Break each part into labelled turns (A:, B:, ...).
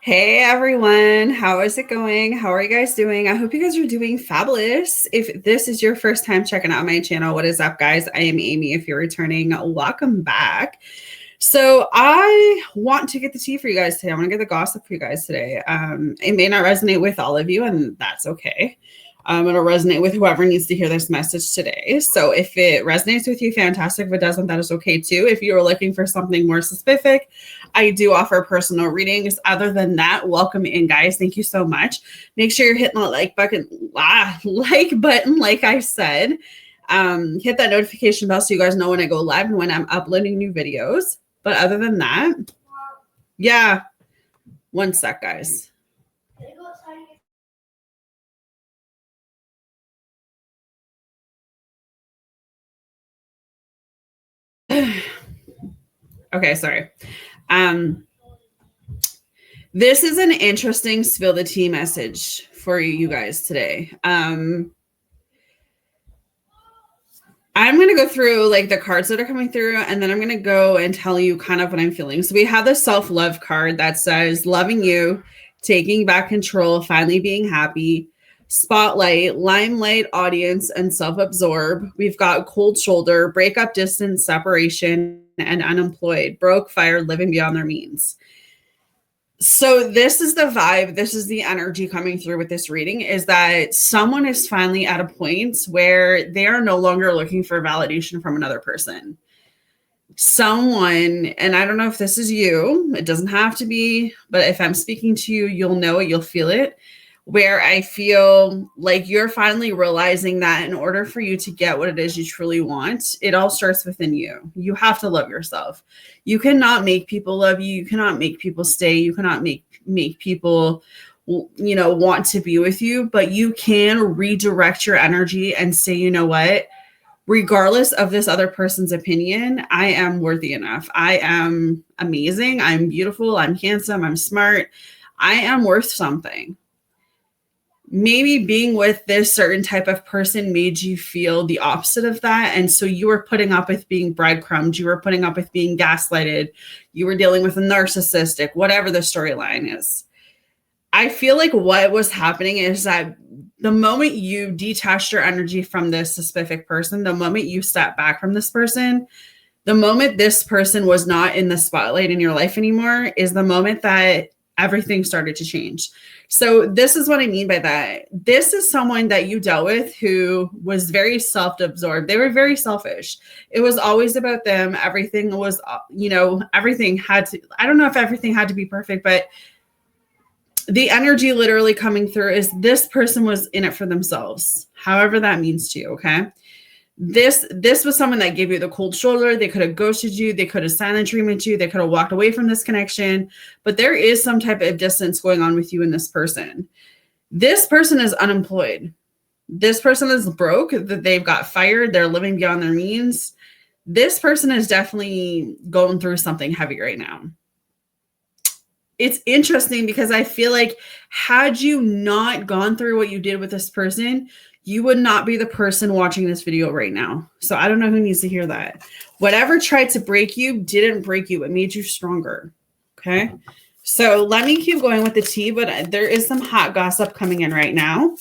A: Hey everyone, how is it going? How are you guys doing? I hope you guys are doing fabulous. If this is your first time checking out my channel, what is up, guys? I am Amy. If you're returning, welcome back. So I want to get the tea for you guys today. I want to get the gossip for you guys today. It may not resonate with all of you, and that's okay. It'll resonate with whoever needs to hear this message today. So if it resonates with you, fantastic. If it doesn't, that is okay too. If you're looking for something more specific, I do offer personal readings. Other than that, welcome in, guys. Thank you so much. Make sure you're hitting the like button, like I said. Hit that notification bell so you guys know when I go live and when I'm uploading new videos. But other than that, yeah, one sec, guys. Okay, sorry. This is an interesting spill the tea message for you guys today. I'm going to go through like the cards that are coming through, and then I'm going to go and tell you kind of what I'm feeling. So we have the self-love card that says loving you, taking back control, finally being happy, spotlight, limelight, audience, and self-absorb. We've got cold shoulder, breakup, distance, separation, and unemployed, broke, fired, living beyond their means. So this is the vibe. This is the energy coming through with this reading, is that someone is finally at a point where they are no longer looking for validation from another person. Someone, and I don't know if this is you, it doesn't have to be, but if I'm speaking to you, you'll know it, you'll feel it, where I feel like you're finally realizing that in order for you to get what it is you truly want, it all starts within you. You have to love yourself. You cannot make people love you. You cannot make people stay. You cannot make people, want to be with you, but you can redirect your energy and say, you know what? Regardless of this other person's opinion, I am worthy enough. I am amazing. I'm beautiful. I'm handsome. I'm smart. I am worth something. Maybe being with this certain type of person made you feel the opposite of that. And so you were putting up with being breadcrumbed. You were putting up with being gaslighted. You were dealing with a narcissistic, whatever the storyline is. I feel like what was happening is that the moment you detached your energy from this specific person, the moment you step back from this person, the moment this person was not in the spotlight in your life anymore is the moment that everything started to change. So this is what I mean by that. This is someone that you dealt with who was very self-absorbed. They were very selfish. It was always about them. Everything was, everything had to, I don't know if everything had to be perfect, but the energy literally coming through is this person was in it for themselves, however that means to you, okay? This was someone that gave you the cold shoulder. They could have ghosted you. They could have silent treatment you. They could have walked away from this connection. But there is some type of distance going on with you and this person. This person is unemployed. This person is broke. That they've got fired. They're living beyond their means. This person is definitely going through something heavy right now. It's interesting because I feel like had you not gone through what you did with this person, you would not be the person watching this video right now. So I don't know who needs to hear that. Whatever tried to break you didn't break you. It made you stronger. Okay. So let me keep going with the tea, but there is some hot gossip coming in right now.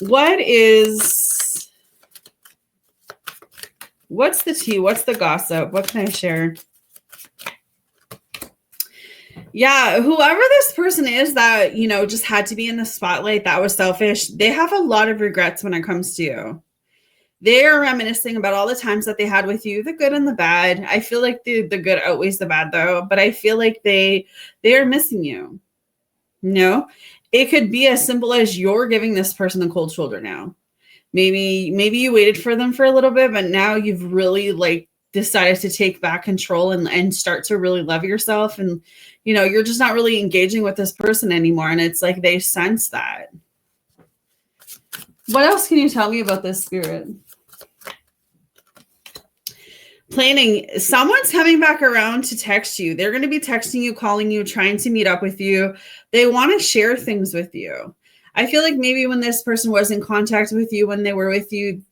A: What's the tea? What's the gossip? What can I share? Yeah, whoever this person is that, just had to be in the spotlight, that was selfish. They have a lot of regrets when it comes to you. They are reminiscing about all the times that they had with you, the good and the bad. I feel like the good outweighs the bad though, but I feel like they are missing you. It could be as simple as you're giving this person the cold shoulder now. Maybe you waited for them for a little bit, but now you've really decided to take back control and start to really love yourself. And, you're just not really engaging with this person anymore. And it's like they sense that. What else can you tell me about this, Spirit? planning. Someone's coming back around to text you. They're going to be texting you, calling you, trying to meet up with you. They want to share things with you. I feel like maybe when this person was in contact with you, when they were with you,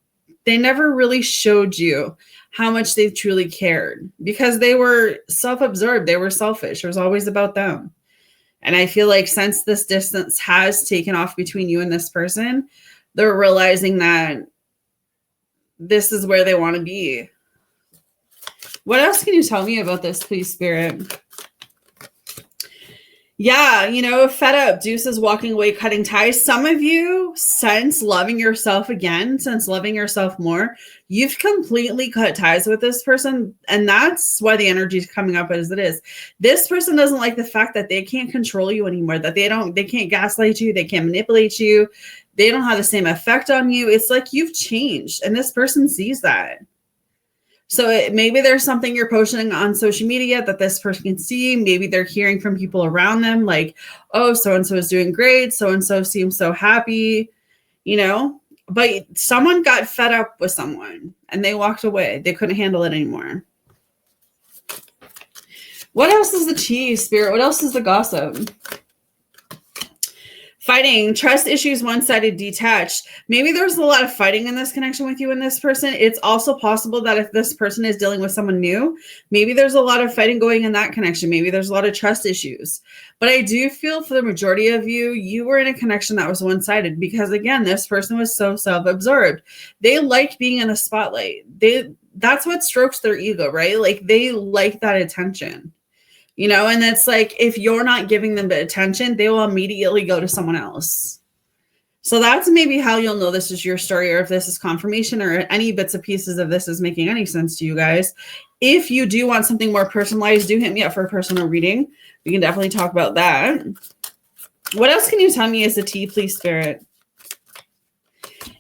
A: they never really showed you how much they truly cared because they were self-absorbed. They were selfish. It was always about them. And I feel like since this distance has taken off between you and this person, they're realizing that this is where they want to be. What else can you tell me about this, please, Spirit? Yeah, fed up, deuces, walking away, cutting ties. Some of you, since loving yourself again, since loving yourself more, you've completely cut ties with this person. And that's why the energy is coming up as it is. This person doesn't like the fact that they can't control you anymore, that they can't gaslight you, they can't manipulate you. They don't have the same effect on you. It's like you've changed, and this person sees that. So maybe there's something you're posting on social media that this person can see. Maybe they're hearing from people around them like, oh, so-and-so is doing great. So-and-so seems so happy, but someone got fed up with someone and they walked away. They couldn't handle it anymore. What else is the tea, Spirit? What else is the gossip? Fighting, trust issues, one-sided, detached. Maybe there's a lot of fighting in this connection with you and this person. It's also possible that if this person is dealing with someone new, maybe there's a lot of fighting going in that connection. Maybe there's a lot of trust issues. But I do feel for the majority of you, you were in a connection that was one-sided because, again, this person was so self-absorbed. They liked being in the spotlight. That's what strokes their ego, right? Like they like that attention. And it's like, if you're not giving them the attention, they will immediately go to someone else. So that's maybe how you'll know this is your story, or if this is confirmation, or any bits and pieces of this is making any sense to you guys. If you do want something more personalized, do hit me up for a personal reading. We can definitely talk about that. What else can you tell me is the tea, please, Spirit?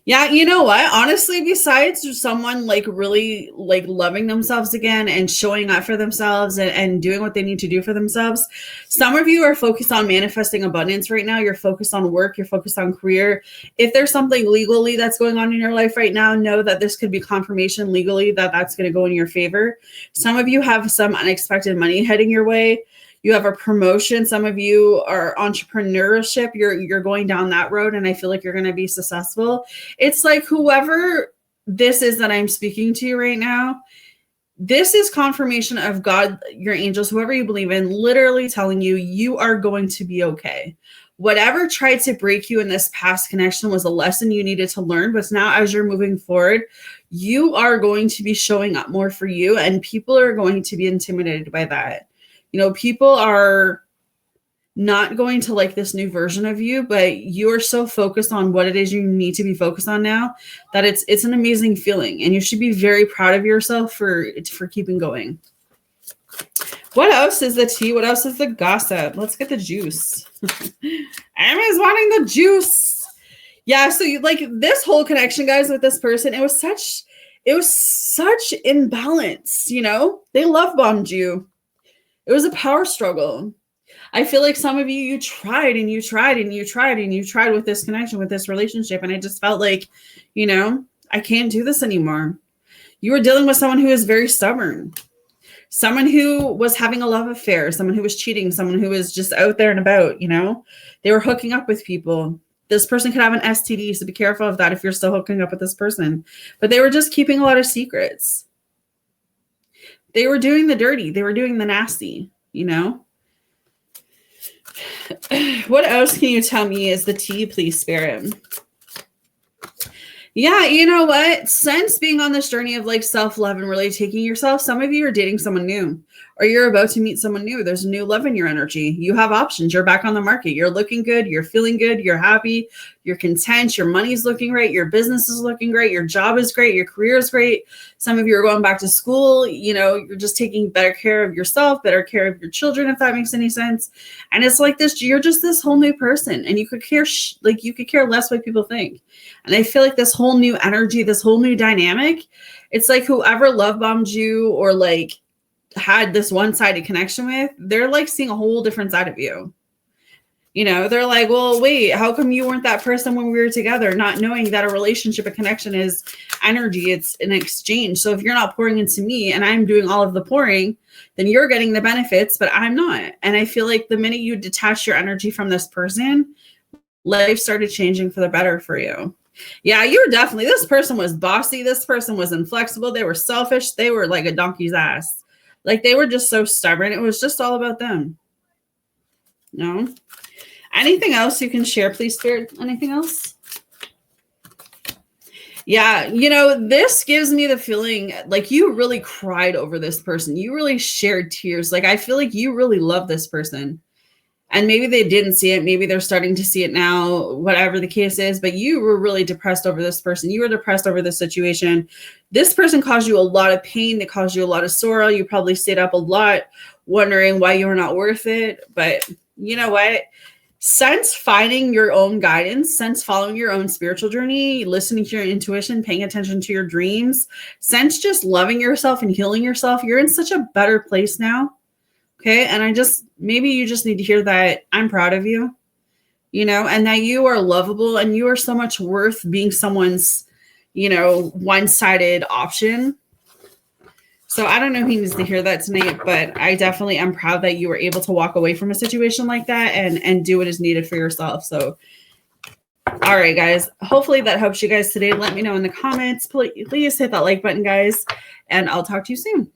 A: Yeah, you know what? Honestly, besides someone really loving themselves again and showing up for themselves and doing what they need to do for themselves, some of you are focused on manifesting abundance right now. You're focused on work. You're focused on career. If there's something legally that's going on in your life right now, know that this could be confirmation legally that that's going to go in your favor. Some of you have some unexpected money heading your way. You have a promotion. Some of you are entrepreneurship. You're going down that road, and I feel like you're going to be successful. It's like whoever this is that I'm speaking to you right now, this is confirmation of God, your angels, whoever you believe in, literally telling you, you are going to be okay. Whatever tried to break you in this past connection was a lesson you needed to learn. But now as you're moving forward, you are going to be showing up more for you, and people are going to be intimidated by that. People are not going to like this new version of you, but you are so focused on what it is you need to be focused on now that it's an amazing feeling, and you should be very proud of yourself for keeping going. What else is the tea? What else is the gossip? Let's get the juice. Emma's wanting the juice. Yeah, so this whole connection, guys, with this person, it was such imbalance. They love bombed you. It was a power struggle. I feel like some of you tried and you tried and you tried and you tried with this connection, with this relationship. And I just felt like, I can't do this anymore. You were dealing with someone who is very stubborn, someone who was having a love affair, someone who was cheating, someone who was just out there and about, they were hooking up with people. This person could have an STD, so be careful of that if you're still hooking up with this person. But they were just keeping a lot of secrets. They were doing the dirty. They were doing the nasty, What else can you tell me is the tea, please, Spirit? Yeah, you know what? Since being on this journey of self-love and really taking yourself, some of you are dating someone new, or you're about to meet someone new. There's a new love in your energy. You have options. You're back on the market. You're looking good. You're feeling good. You're happy. You're content. Your money's looking great. Your business is looking great. Your job is great. Your career is great. Some of you are going back to school. You're just taking better care of yourself, better care of your children, if that makes any sense. And it's like this, you're just this whole new person, and you could care, you could care less what people think. And I feel like this whole new energy, this whole new dynamic, it's like whoever love bombed you or had this one-sided connection with, they're seeing a whole different side of you. You know, they're like, well, wait, how come you weren't that person when we were together? Not knowing that a relationship, a connection is energy. It's an exchange. So if you're not pouring into me and I'm doing all of the pouring, then you're getting the benefits, but I'm not. And I feel like the minute you detach your energy from this person, life started changing for the better for you. Yeah, you were definitely, this person was bossy. This person was inflexible. They were selfish. They were like a donkey's ass. Like they were just so stubborn. It was just all about them. No. Anything else you can share, please, Spirit? Anything else? Yeah, you know, this gives me the feeling like you really cried over this person. You really shared tears. Like, I feel like you really love this person. And maybe they didn't see it. Maybe they're starting to see it now, whatever the case is. But you were really depressed over this person. You were depressed over this situation. This person caused you a lot of pain. They caused you a lot of sorrow. You probably stayed up a lot wondering why you were not worth it. But you know what? Since finding your own guidance, since following your own spiritual journey, listening to your intuition, paying attention to your dreams, since just loving yourself and healing yourself, you're in such a better place now. Okay. And maybe you just need to hear that I'm proud of you, you know, and that you are lovable and you are so much worth being someone's, you know, one-sided option. So I don't know who needs to hear that tonight, but I definitely am proud that you were able to walk away from a situation like that and do what is needed for yourself. So, all right, guys, hopefully that helps you guys today. Let me know in the comments. Please hit that like button, guys, and I'll talk to you soon.